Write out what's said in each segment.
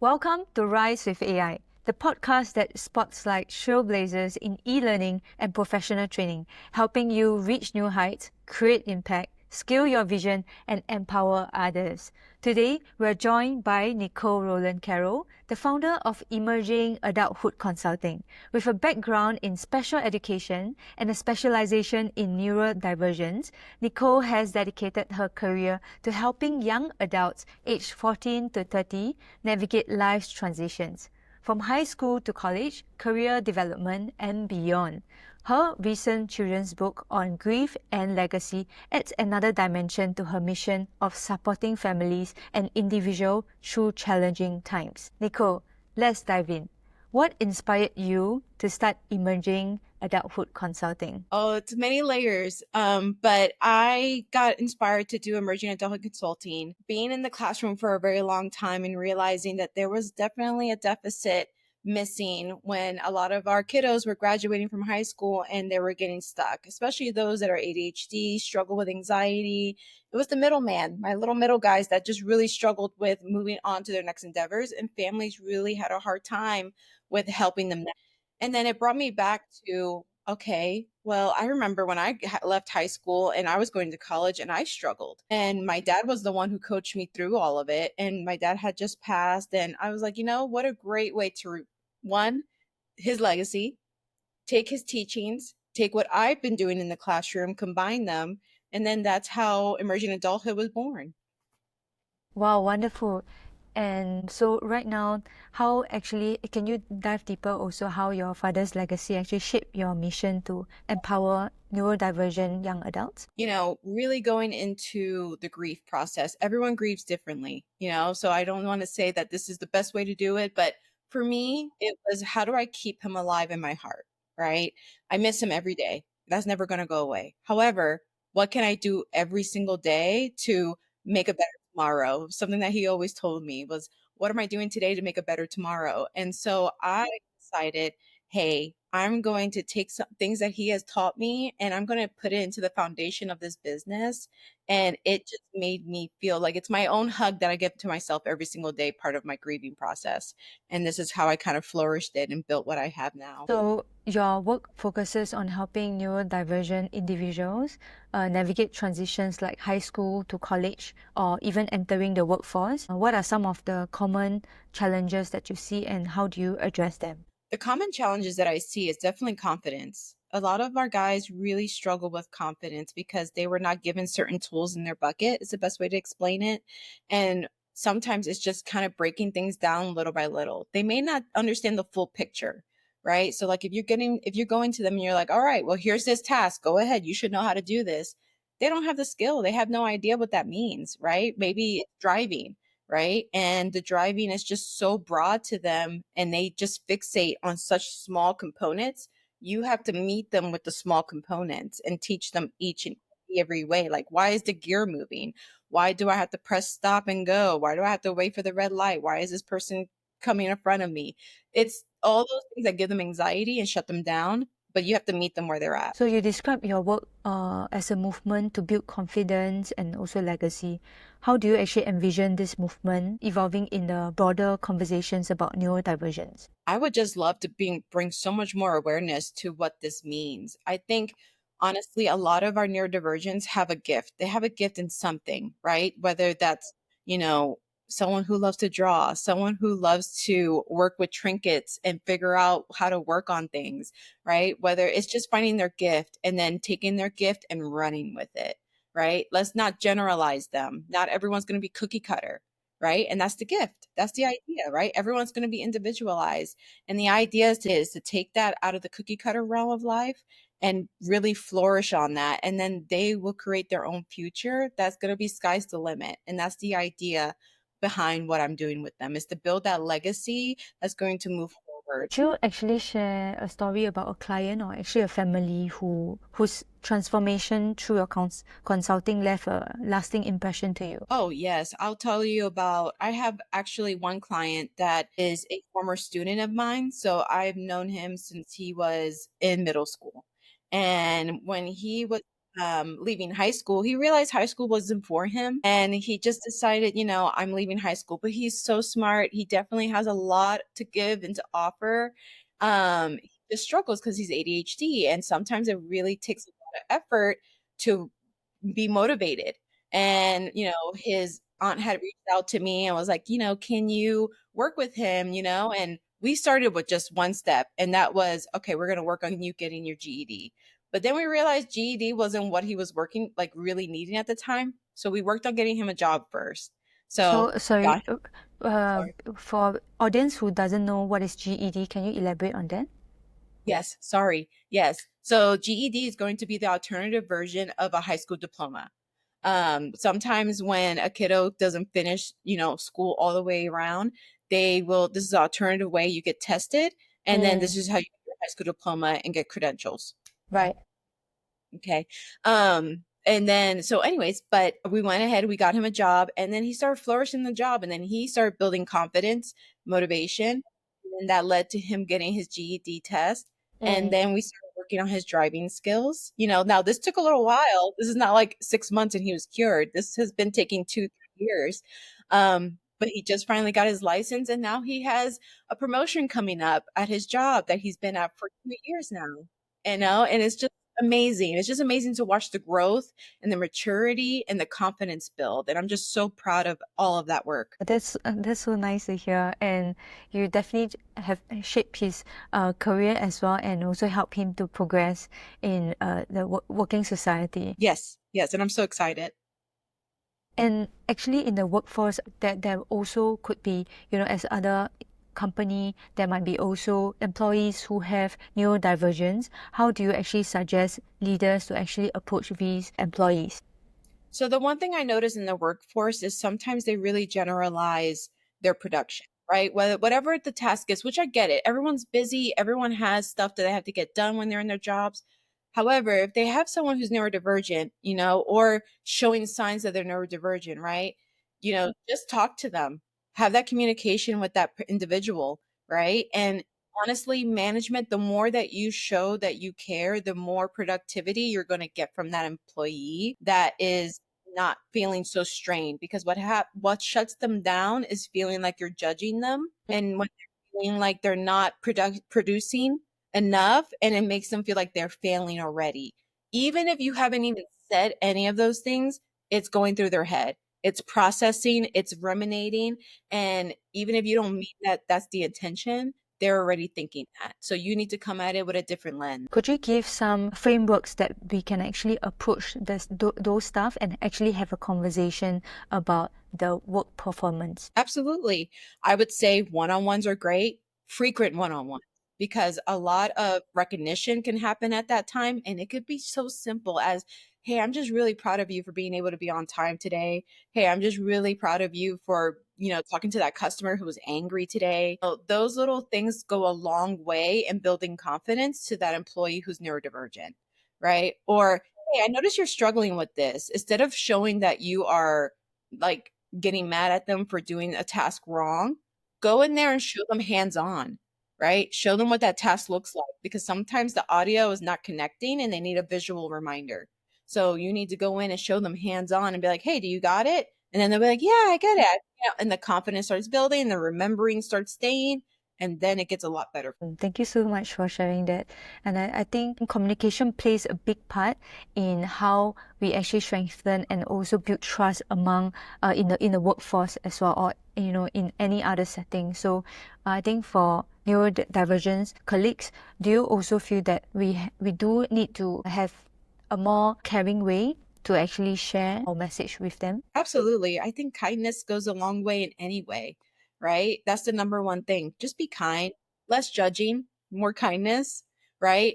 Welcome to Rise with AI, the podcast that spotlights trailblazers in e-learning and professional training, helping you reach new heights, create impact, scale your vision, and empower others. Today, we're joined by Nicole Rolon-Caro, the founder of Emerging Adulthood Consulting. With a background in special education and a specialization in neurodivergence, Nicole has dedicated her career to helping young adults aged 14 to 30 navigate life's transitions, from high school to college, career development, and beyond. Her recent children's book on grief and legacy adds another dimension to her mission of supporting families and individuals through challenging times. Nicole, let's dive in. What inspired you to start Emerging Adulthood Consulting? Oh, it's many layers. But I got inspired to do emerging adulthood consulting, being in the classroom for a very long time and realizing that there was definitely a deficit missing when a lot of our kiddos were graduating from high school and they were getting stuck, especially those that are ADHD, struggle with anxiety. It was the middleman, my little middle guys that just really struggled with moving on to their next endeavors, and families really had a hard time with helping them. And then it brought me back to, okay, well, I remember when I left high school and I was going to college and I struggled. And my dad was the one who coached me through all of it. And my dad had just passed. And I was like, what a great way to, one, his legacy, take his teachings, take what I've been doing in the classroom, combine them. And then that's how emerging adulthood was born. Wow, wonderful. And so right now, how actually, can you dive deeper also how your father's legacy actually shaped your mission to empower neurodivergent young adults? Really going into the grief process. Everyone grieves differently, so I don't want to say that this is the best way to do it, but for me, it was, how do I keep him alive in my heart, right? I miss him every day. That's never going to go away. However, what can I do every single day to make a better tomorrow? Something that he always told me was, what am I doing today to make a better tomorrow? And so I decided, hey, I'm going to take some things that he has taught me and I'm going to put it into the foundation of this business. And it just made me feel like it's my own hug that I give to myself every single day, part of my grieving process. And this is how I kind of flourished it and built what I have now. So your work focuses on helping neurodivergent individuals navigate transitions like high school to college or even entering the workforce. What are some of the common challenges that you see and how do you address them? The common challenges that I see is definitely confidence. A lot of our guys really struggle with confidence because they were not given certain tools in their bucket, is the best way to explain it. And sometimes it's just kind of breaking things down little by little. They may not understand the full picture, right? So like if you're going to them and you're like, all right, well, here's this task, go ahead, you should know how to do this. They don't have the skill. They have no idea what that means, right? Maybe it's driving, right? And the driving is just so broad to them and they just fixate on such small components. You have to meet them with the small components and teach them each and every way. Like, why is the gear moving? Why do I have to press stop and go? Why do I have to wait for the red light? Why is this person coming in front of me? It's all those things that give them anxiety and shut them down, but you have to meet them where they're at. So you describe your work as a movement to build confidence and also legacy. How do you actually envision this movement evolving in the broader conversations about neurodivergence? I would just love to bring so much more awareness to what this means. I think honestly, a lot of our neurodivergents have a gift. They have a gift in something, right? Whether that's, you know, someone who loves to draw, someone who loves to work with trinkets and figure out how to work on things, right? Whether it's just finding their gift and then taking their gift and running with it, right? Let's not generalize them. Not everyone's going to be cookie cutter, right? And that's the gift. That's the idea, right? Everyone's going to be individualized. And the idea is to take that out of the cookie cutter realm of life and really flourish on that. And then they will create their own future. That's going to be sky's the limit. And that's the idea behind what I'm doing with them, is to build that legacy that's going to move forward. Could you actually share a story about a client or actually a family whose transformation through your consulting left a lasting impression to you? Oh, yes. I'll tell you about, I have actually one client that is a former student of mine. So I've known him since he was in middle school. And when he was leaving high school, he realized high school wasn't for him. And he just decided, I'm leaving high school. But he's so smart. He definitely has a lot to give and to offer. He just struggles because he's ADHD. And sometimes it really takes a lot of effort to be motivated. And, his aunt had reached out to me and was like, can you work with him, And we started with just one step, and that was, okay, we're going to work on you getting your GED. But then we realized GED wasn't what he was working, like really needing at the time. So we worked on getting him a job first. So, So, sorry, got sorry. for audience who doesn't know what is GED, can you elaborate on that? Yes, sorry. Yes. So GED is going to be the alternative version of a high school diploma. Sometimes when a kiddo doesn't finish, school all the way around, this is an alternative way you get tested. And then this is how you get your high school diploma and get credentials. Right. Okay. And then, so anyways, but we went ahead, we got him a job, and then he started flourishing the job, and then he started building confidence, motivation, and that led to him getting his GED test. And then we started working on his driving skills. Now this took a little while. This is not like 6 months and he was cured. This has been taking 2, 3 years. But he just finally got his license, and now he has a promotion coming up at his job that he's been at for 2 years now. And it's just amazing. It's just amazing to watch the growth and the maturity and the confidence build. And I'm just so proud of all of that work. That's so nice to hear, and you definitely have shaped his career as well, and also help him to progress in the working society. Yes, yes, and I'm so excited. And actually, in the workforce, that there also could be, as other company, there might be also employees who have neurodivergence. How do you actually suggest leaders to actually approach these employees? So the one thing I notice in the workforce is sometimes they really generalize their production, right? Whatever the task is, which I get it. Everyone's busy. Everyone has stuff that they have to get done when they're in their jobs. However, if they have someone who's neurodivergent, or showing signs that they're neurodivergent, right? Just talk to them, have that communication with that individual, right? And honestly, management, the more that you show that you care, the more productivity you're going to get from that employee that is not feeling so strained. Because what shuts them down is feeling like you're judging them, and when they're feeling like they're not producing enough, and it makes them feel like they're failing already. Even if you haven't even said any of those things, it's going through their head. It's processing, it's ruminating, and even if you don't mean that's the intention, they're already thinking that. So you need to come at it with a different lens. Could you give some frameworks that we can actually approach those stuff and actually have a conversation about the work performance? Absolutely. I would say one-on-ones are great, frequent one-on-ones, because a lot of recognition can happen at that time. And it could be so simple as, hey, I'm just really proud of you for being able to be on time today. Hey, I'm just really proud of you for, talking to that customer who was angry today. So those little things go a long way in building confidence to that employee who's neurodivergent, right? Or, hey, I notice you're struggling with this. Instead of showing that you are like getting mad at them for doing a task wrong, go in there and show them hands-on, right? Show them what that task looks like, because sometimes the audio is not connecting and they need a visual reminder. So you need to go in and show them hands-on and be like, hey, do you got it? And then they'll be like, yeah, I get it. And the confidence starts building, the remembering starts staying, and then it gets a lot better. Thank you so much for sharing that. And I think communication plays a big part in how we actually strengthen and also build trust among in the workforce as well, or in any other setting. So I think for neurodivergence colleagues, do you also feel that we do need to have a more caring way to actually share our message with them? Absolutely. I think kindness goes a long way in any way, right? That's the number one thing. Just be kind, less judging, more kindness, right?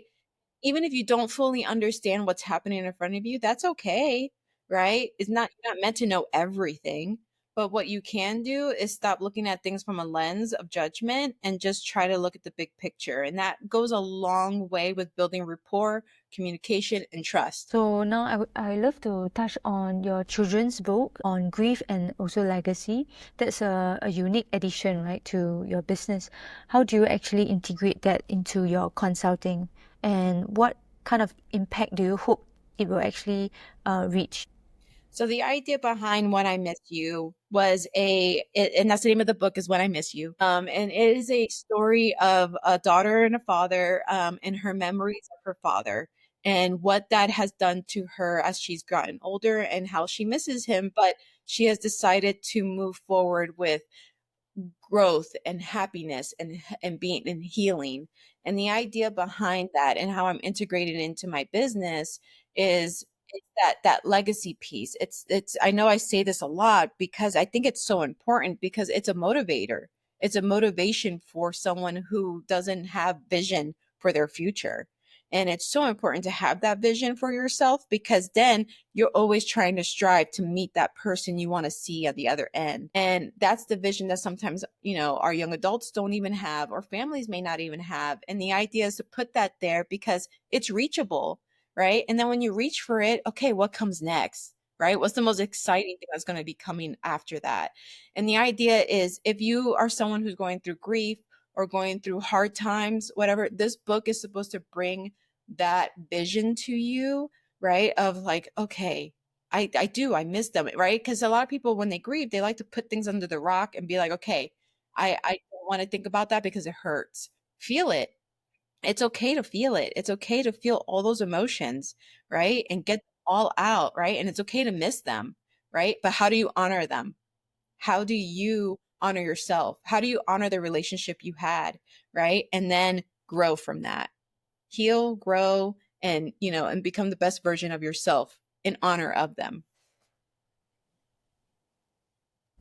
Even if you don't fully understand what's happening in front of you, that's okay, right? You're not meant to know everything, but what you can do is stop looking at things from a lens of judgment and just try to look at the big picture. And that goes a long way with building rapport, communication, and trust. So now I love to touch on your children's book on grief and also legacy. That's a unique addition, right, to your business. How do you actually integrate that into your consulting? And what kind of impact do you hope it will actually reach? So the idea behind When I Miss You was and that's the name of the book, is When I Miss You. And it is a story of a daughter and a father, and her memories of her father and what that has done to her as she's gotten older and how she misses him, but she has decided to move forward with growth and happiness and being and healing. And the idea behind that and how I'm integrated into my business is it's that legacy piece. It's I know I say this a lot because I think it's so important because it's a motivator. It's a motivation for someone who doesn't have vision for their future. And it's so important to have that vision for yourself because then you're always trying to strive to meet that person you want to see at the other end. And that's the vision that sometimes, our young adults don't even have or families may not even have. And the idea is to put that there because it's reachable, right? And then when you reach for it, okay, what comes next? Right? What's the most exciting thing that's going to be coming after that? And the idea is if you are someone who's going through grief or going through hard times, whatever, this book is supposed to bring that vision to you, right? Of like, okay, I miss them, right? Because a lot of people, when they grieve, they like to put things under the rock and be like, okay, I don't want to think about that because it hurts. Feel it. It's okay to feel it. It's okay to feel all those emotions, right? And get them all out, right? And it's okay to miss them, right? But how do you honor them? How do you honor yourself? How do you honor the relationship you had, right? And then grow from that. Heal, grow, and become the best version of yourself in honor of them.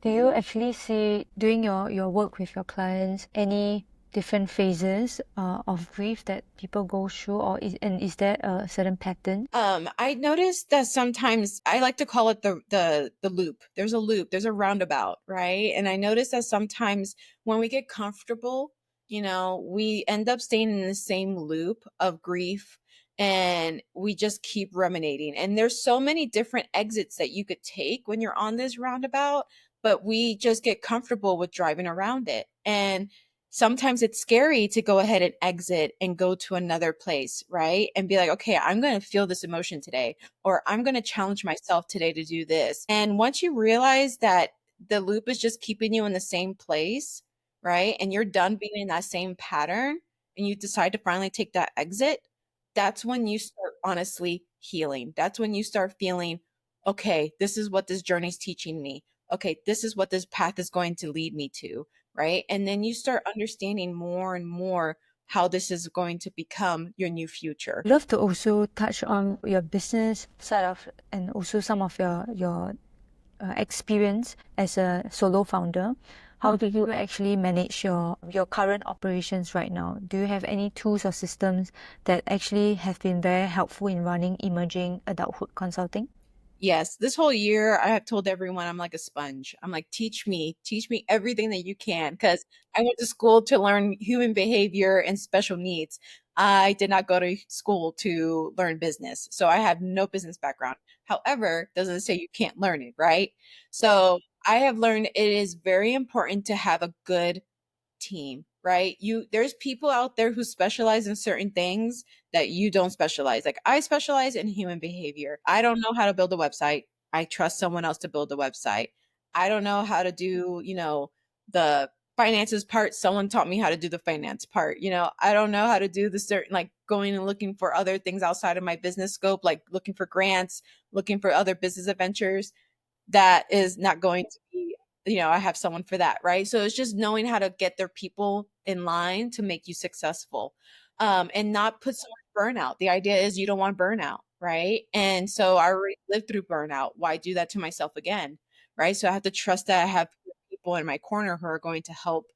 Do you actually see during your work with your clients any different phases of grief that people go through, is there a certain pattern? I noticed that sometimes I like to call it the loop. There's a loop, there's a roundabout, right? And I noticed that sometimes when we get comfortable, we end up staying in the same loop of grief and we just keep ruminating. And there's so many different exits that you could take when you're on this roundabout, but we just get comfortable with driving around it. And sometimes it's scary to go ahead and exit and go to another place, right? And be like, okay, I'm going to feel this emotion today, or I'm going to challenge myself today to do this. And once you realize that the loop is just keeping you in the same place, right? And you're done being in that same pattern and you decide to finally take that exit, that's when you start honestly healing. That's when you start feeling, okay, this is what this journey is teaching me. Okay, this is what this path is going to lead me to, right? And then you start understanding more and more how this is going to become your new future. I'd love to also touch on your business side of and also some of your experience as a solo founder. How do you actually manage your current operations right now? Do you have any tools or systems that actually have been very helpful in running Emerging Adulthood Consulting? Yes, this whole year I have told everyone I'm like a sponge. I'm like, teach me everything that you can. Because I went to school to learn human behavior and special needs. I did not go to school to learn business. So I have no business background. However, doesn't say you can't learn it, right? So I have learned it is very important to have a good team, right? There's people out there who specialize in certain things that you don't specialize. Like I specialize in human behavior. I don't know how to build a website. I trust someone else to build a website. I don't know how to do, the finances part. Someone taught me how to do the finance part. I don't know how to do the certain like going and looking for other things outside of my business scope, like looking for grants, looking for other business adventures. That is not going to be, I have someone for that, right? So it's just knowing how to get their people in line to make you successful, and not put so much burnout. The idea is you don't want burnout, right? And so I already lived through burnout. Why do that to myself again, right? So I have to trust that I have people in my corner who are going to help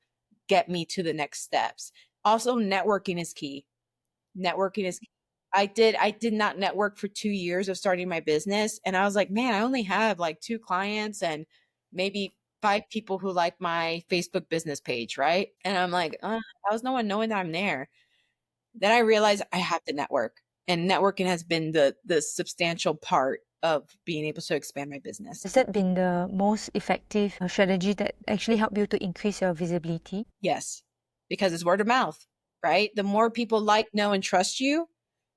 get me to the next steps. Also, networking is key. Networking is I did not network for 2 years of starting my business, and I was like, "Man, I only have, like, 2 clients and maybe 5 people who like my Facebook business page," right? And I'm like, how is no one knowing that I'm there?" Then I realized I have to network, and networking has been the substantial part of being able to expand my business. Has that been the most effective strategy that actually helped you to increase your visibility? Yes, because it's word of mouth, right? The more people like, know, and trust you,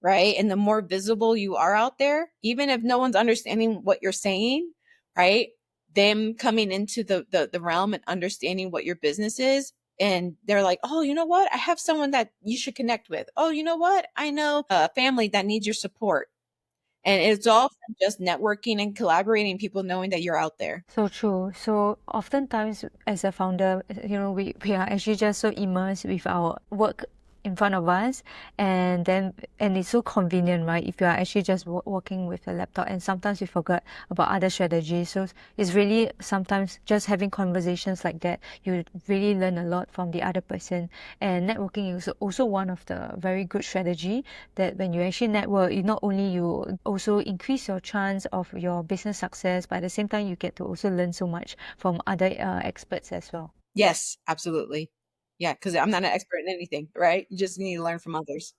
right? And the more visible you are out there, even if no one's understanding what you're saying, right? Them coming into the realm and understanding what your business is. And they're like, oh, you know what? I have someone that you should connect with. Oh, you know what? I know a family that needs your support. And it's all from just networking and collaborating, people knowing that you're out there. So true. So oftentimes as a founder, we are actually just so immersed with our work in front of us, and it's so convenient, right? If you are actually just working with a laptop, and sometimes we forget about other strategies. So it's really sometimes just having conversations like that, you really learn a lot from the other person. And networking is also one of the very good strategy that when you actually network, you not only you also increase your chance of your business success, but at the same time you get to also learn so much from other experts as well. Yes, absolutely. Yeah, because I'm not an expert in anything, right? You just need to learn from others.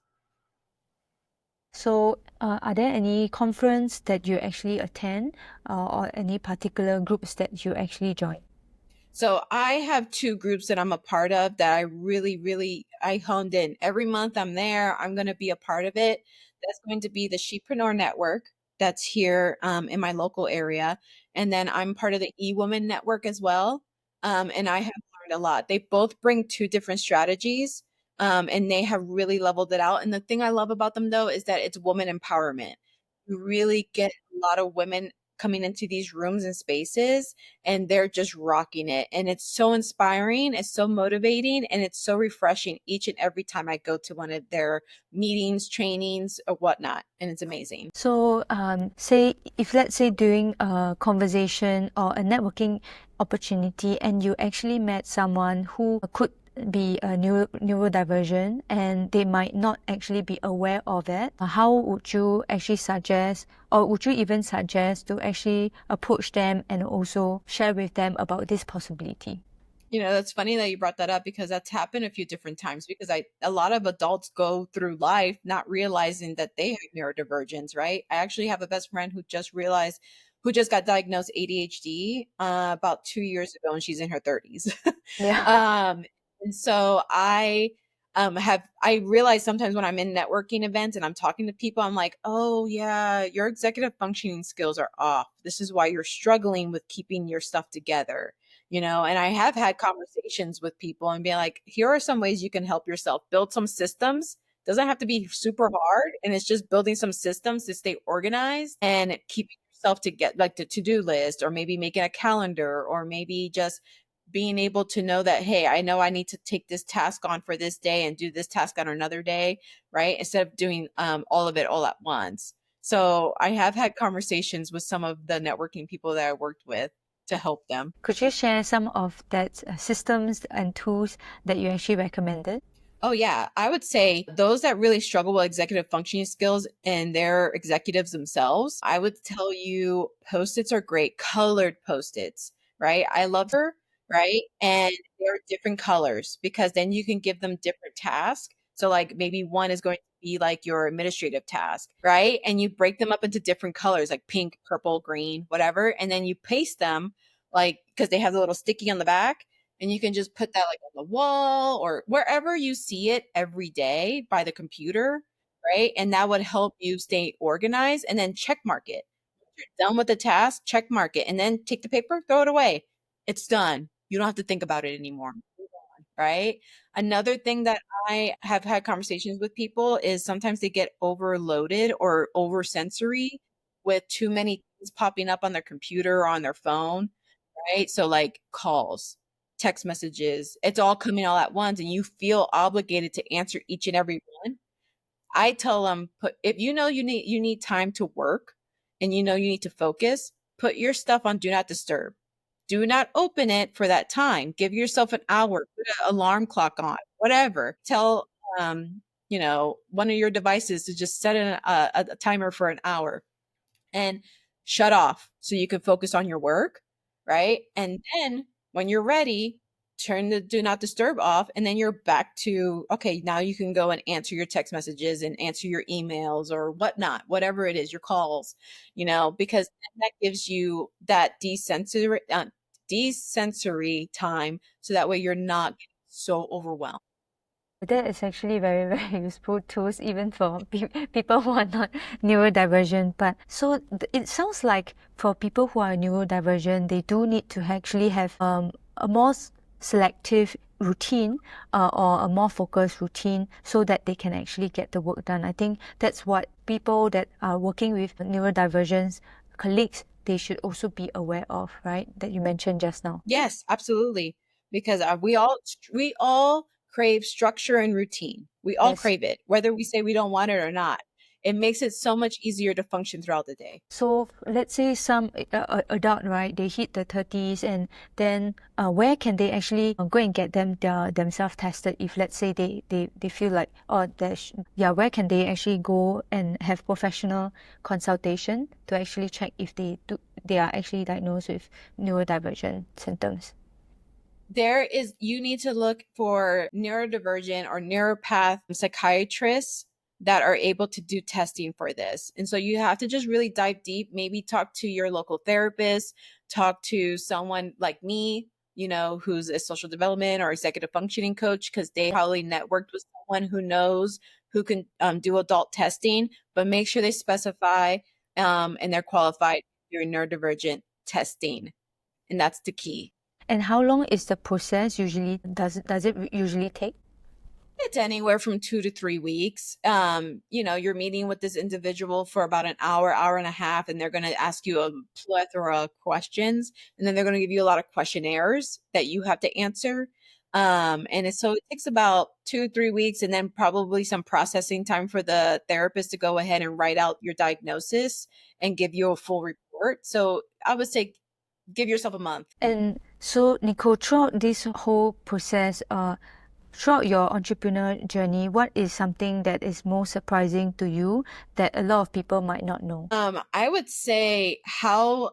So, are there any conference that you actually attend, or any particular groups that you actually join? So I have two groups that I'm a part of that I really, really I honed in. Every month I'm there. I'm going to be a part of it. That's going to be the Shepreneur Network that's here in my local area, and then I'm part of the E-Woman Network as well. And I have learned a lot. They both bring two different strategies, and they have really leveled it out. And the thing I love about them though is that it's woman empowerment. You really get a lot of women coming into these rooms and spaces and they're just rocking it. And it's so inspiring, it's so motivating, and it's so refreshing each and every time I go to one of their meetings, trainings, or whatnot. And it's amazing. So, say if let's say during a conversation or a networking opportunity, and you actually met someone who could be a neurodivergent, and they might not actually be aware of it, how would you actually suggest, or would you even suggest to actually approach them and also share with them about this possibility? You know, that's funny that you brought that up because that's happened a few different times because a lot of adults go through life not realizing that they have neurodivergence, right? I actually have a best friend who just got diagnosed ADHD about 2 years ago, and she's in her 30s. Yeah. um, and so I realize sometimes when I'm in networking events and I'm talking to people, I'm like, oh yeah, your executive functioning skills are off. This is why you're struggling with keeping your stuff together, you know. And I have had conversations with people and be like, here are some ways you can help yourself build some systems. Doesn't have to be super hard, and it's just building some systems to stay organized and keeping yourself to get like the to-do list, or maybe making a calendar, or maybe just being able to know that, hey, I know I need to take this task on for this day and do this task on another day, right? Instead of doing all of it all at once. So I have had conversations with some of the networking people that I worked with to help them. Could you share some of that systems and tools that you actually recommended? Oh, yeah. I would say those that really struggle with executive functioning skills and their executives themselves, I would tell you post-its are great, colored post-its, right? I love her, right? And they're different colors because then you can give them different tasks. So, like, maybe one is going to be like your administrative task, right? And you break them up into different colors, like pink, purple, green, whatever. And then you paste them, like, because they have the little sticky on the back, and you can just put that like on the wall or wherever you see it every day by the computer, right? And that would help you stay organized, and then check mark it. Once you're done with the task, check mark it, and then take the paper, throw it away. It's done. You don't have to think about it anymore, right? Another thing that I have had conversations with people is sometimes they get overloaded or oversensory with too many things popping up on their computer or on their phone, right? So like calls, text messages, it's all coming all at once and you feel obligated to answer each and every one. I tell them, put if you need time to work and you know you need to focus, put your stuff on do not disturb. Do not open it for that time. Give yourself an hour, put an alarm clock on, whatever. Tell one of your devices to just set a timer for an hour and shut off so you can focus on your work, right? And then when you're ready, turn the do not disturb off, and then you're back to, okay, now you can go and answer your text messages and answer your emails or whatnot, whatever it is, your calls, because that gives you that desensory time so that way you're not getting so overwhelmed. That is actually very, very useful tools even for people who are not neurodivergent. But so it sounds like for people who are neurodivergent, they do need to actually have a more selective routine or a more focused routine so that they can actually get the work done. I think that's what people that are working with neurodivergence colleagues, they should also be aware of, right? That you mentioned just now. Yes, absolutely. Because we all crave structure and routine. We all Yes. crave it, whether we say we don't want it or not. It makes it so much easier to function throughout the day. So let's say some adult, right? They hit the 30s, and then where can they actually go and get themselves tested? If let's say they feel like, oh, yeah, where can they actually go and have professional consultation to actually check if they are actually diagnosed with neurodivergent symptoms? You need to look for neurodivergent or neuropath psychiatrists that are able to do testing for this. And so you have to just really dive deep, maybe talk to your local therapist, talk to someone like me, who's a social development or executive functioning coach, because they probably networked with someone who knows who can do adult testing, but make sure they specify and they're qualified for neurodivergent testing. And that's the key. And how long is the process usually? Does it usually take? It's anywhere from 2 to 3 weeks. You're meeting with this individual for about an hour, hour and a half, and they're going to ask you a plethora of questions, and then they're going to give you a lot of questionnaires that you have to answer. So it takes about 2 3 weeks, and then probably some processing time for the therapist to go ahead and write out your diagnosis and give you a full report. So I would say give yourself a month. And so, Nicole, throughout this whole process, throughout your entrepreneur journey, what is something that is most surprising to you that a lot of people might not know? I would say how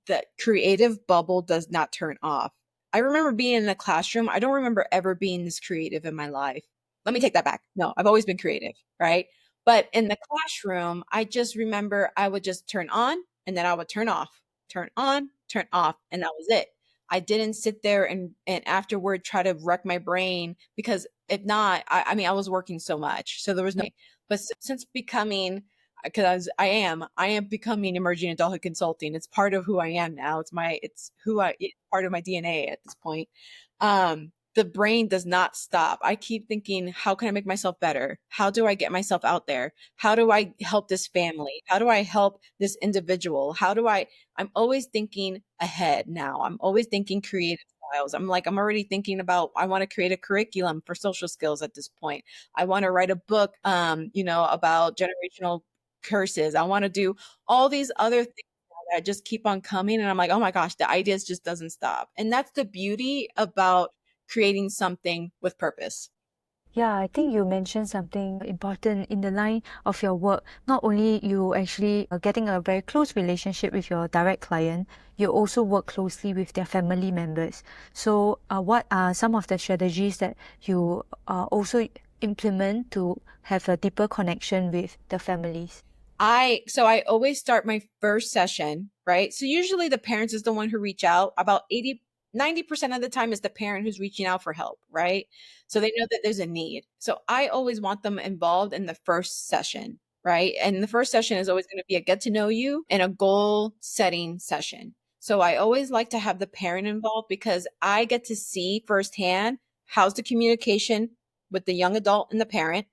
the creative bubble does not turn off. I remember being in a classroom. I don't remember ever being this creative in my life. Let me take that back. No, I've always been creative, right? But in the classroom, I just remember I would just turn on and then I would turn off, turn on, turn off, and that was it. I didn't sit there and afterward try to wreck my brain, because if not, I mean, I was working so much. So there was no, but since becoming, because I am becoming emerging adulthood consulting. It's part of who I am now. It's part of my DNA at this point. The brain does not stop. I keep thinking, how can I make myself better? How do I get myself out there? How do I help this family? How do I help this individual? I'm always thinking ahead now. I'm always thinking creative styles. I'm already thinking about, I want to create a curriculum for social skills at this point. I want to write a book, about generational curses. I want to do all these other things that just keep on coming. And I'm like, oh my gosh, the ideas just doesn't stop. And that's the beauty about creating something with purpose. Yeah, I think you mentioned something important in the line of your work. Not only you actually are getting a very close relationship with your direct client, you also work closely with their family members. So, what are some of the strategies that you also implement to have a deeper connection with the families? I always start my first session, right? So usually the parents is the one who reach out. About 90% of the time is the parent who's reaching out for help, right? So they know that there's a need. So I always want them involved in the first session, right? And the first session is always going to be a get to know you and a goal setting session. So I always like to have the parent involved, because I get to see firsthand how's the communication with the young adult and the parent.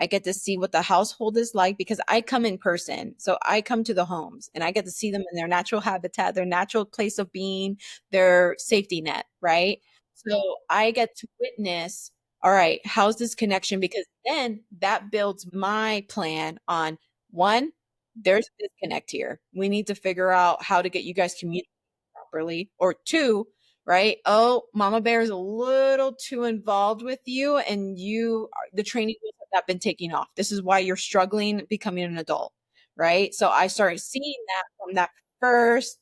I get to see what the household is like, because I come in person. So I come to the homes and I get to see them in their natural habitat, their natural place of being, their safety net, right? So I get to witness, all right, how's this connection? Because then that builds my plan on, one, there's a disconnect here. We need to figure out how to get you guys communicating properly. Or two, right? Oh, mama bear is a little too involved with you, and the training wheels have not been taking off. This is why you're struggling becoming an adult, right? So I started seeing that from that first,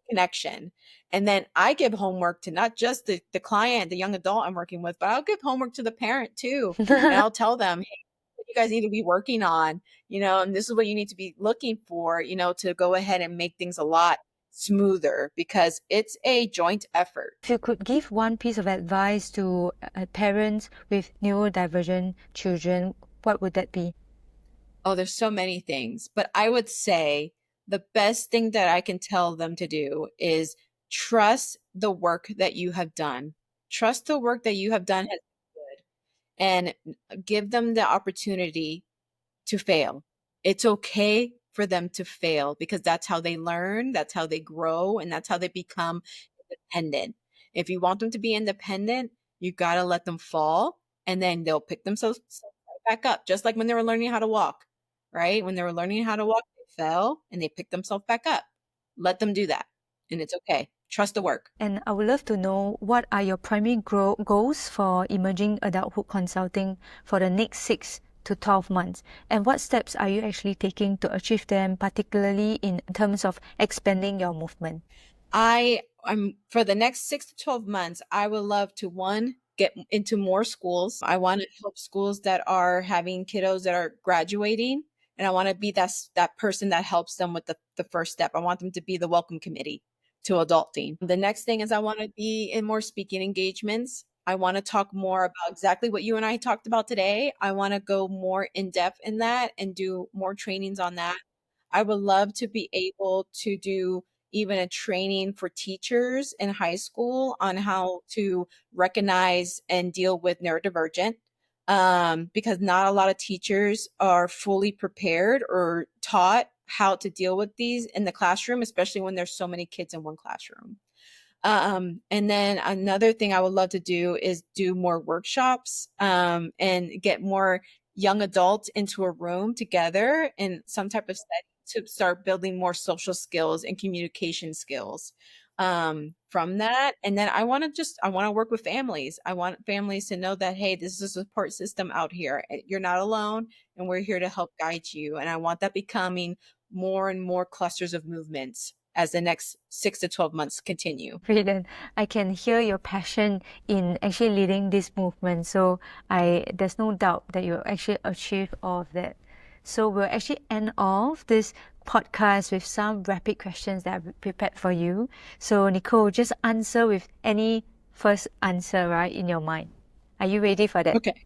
connection. And then I give homework to not just the client, the young adult I'm working with, but I'll give homework to the parent too. And I'll tell them, hey, what you guys need to be working on, and this is what you need to be looking for, to go ahead and make things a lot smoother because it's a joint effort. If you could give one piece of advice to parents with neurodivergent children, what would that be? Oh, there's so many things, but I would say the best thing that I can tell them to do is trust the work that you have done. Trust the work that you have done has been good and give them the opportunity to fail. It's okay for them to fail because that's how they learn, that's how they grow, and that's how they become independent. If you want them to be independent, you got to let them fall and then they'll pick themselves back up, just like when they were learning how to walk, right? When they were learning how to walk, they fell and they picked themselves back up. Let them do that. And it's okay. Trust the work. And I would love to know what are your primary goals for Emerging Adulthood Consulting for the next 6 to 12 months? And what steps are you actually taking to achieve them, particularly in terms of expanding your movement? I'm for the next 6 to 12 months, I would love to get into more schools. I want to help schools that are having kiddos that are graduating. And I want to be that person that helps them with the first step. I want them to be the welcome committee to adulting. The next thing is I want to be in more speaking engagements. I want to talk more about exactly what you and I talked about today. I want to go more in depth in that and do more trainings on that. I would love to be able to do even a training for teachers in high school on how to recognize and deal with neurodivergent, because not a lot of teachers are fully prepared or taught how to deal with these in the classroom, especially when there's so many kids in one classroom. And then another thing I would love to do is do more workshops, and get more young adults into a room together in some type of setting to start building more social skills and communication skills, from that. And then I want to work with families. I want families to know that, hey, this is a support system out here. You're not alone and we're here to help guide you. And I want that becoming more and more clusters of movements as the next 6 to 12 months continue. Brilliant. I can hear your passion in actually leading this movement. So there's no doubt that you'll actually achieve all of that. So we'll actually end off this podcast with some rapid questions that I've prepared for you. So Nicole, just answer with any first answer, right, in your mind. Are you ready for that? Okay.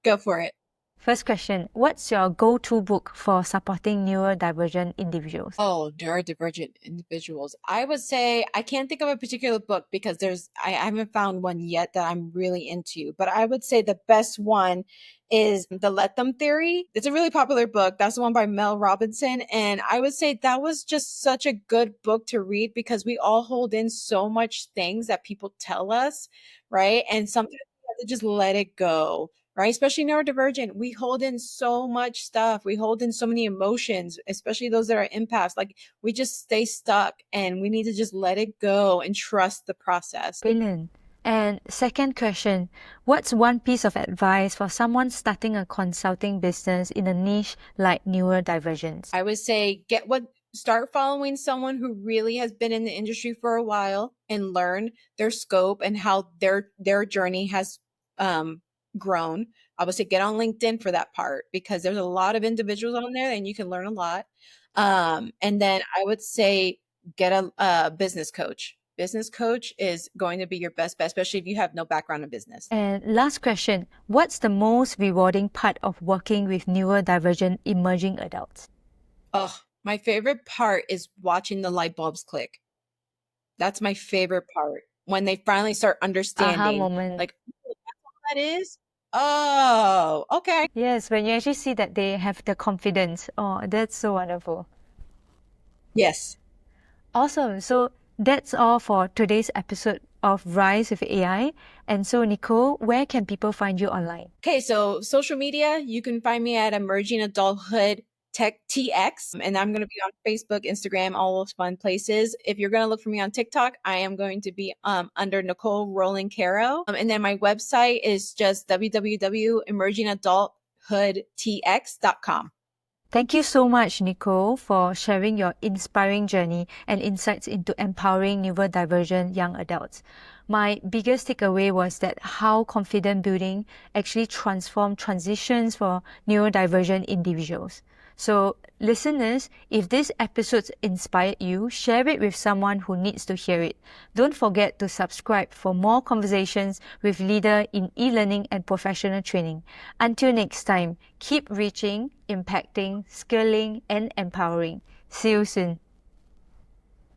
Go for it. First question, what's your go-to book for supporting neurodivergent individuals? Oh, neurodivergent individuals. I would say I can't think of a particular book because I haven't found one yet that I'm really into. But I would say the best one is The Let Them Theory. It's a really popular book. That's the one by Mel Robinson. And I would say that was just such a good book to read because we all hold in so much things that people tell us, right? And sometimes we have to just let it go, right? Especially neurodivergent, we hold in so much stuff. We hold in so many emotions, especially those that are empaths. Like we just stay stuck and we need to just let it go and trust the process. Brilliant. And second question, what's one piece of advice for someone starting a consulting business in a niche like neurodivergence? I would say start following someone who really has been in the industry for a while and learn their scope and how their journey has grown. I would say get on LinkedIn for that part because there's a lot of individuals on there and you can learn a lot. And then I would say get a business coach. Business coach is going to be your best bet, especially if you have no background in business. And last question, what's the most rewarding part of working with neurodivergent emerging adults? Oh, my favorite part is watching the light bulbs click. That's my favorite part. When they finally start understanding, Aha moment. like, oh, that's all that is? Oh, okay. Yes, when you actually see that they have the confidence. Oh, that's so wonderful. Yes. Awesome. So that's all for today's episode of Rise with AI. And so, Nicole, where can people find you online? Okay, so social media, you can find me at Emerging Adulthood TX, and I'm going to be on Facebook, Instagram, all those fun places. If you're going to look for me on TikTok, I am going to be under Nicole Rolon-Caro. And then my website is just www.emergingadulthoodtx.com. Thank you so much, Nicole, for sharing your inspiring journey and insights into empowering neurodivergent young adults. My biggest takeaway was that how confidence building actually transforms transitions for neurodivergent individuals. So, listeners, if this episode inspired you, share it with someone who needs to hear it. Don't forget to subscribe for more conversations with leaders in e-learning and professional training. Until next time, keep reaching, impacting, scaling, and empowering. See you soon.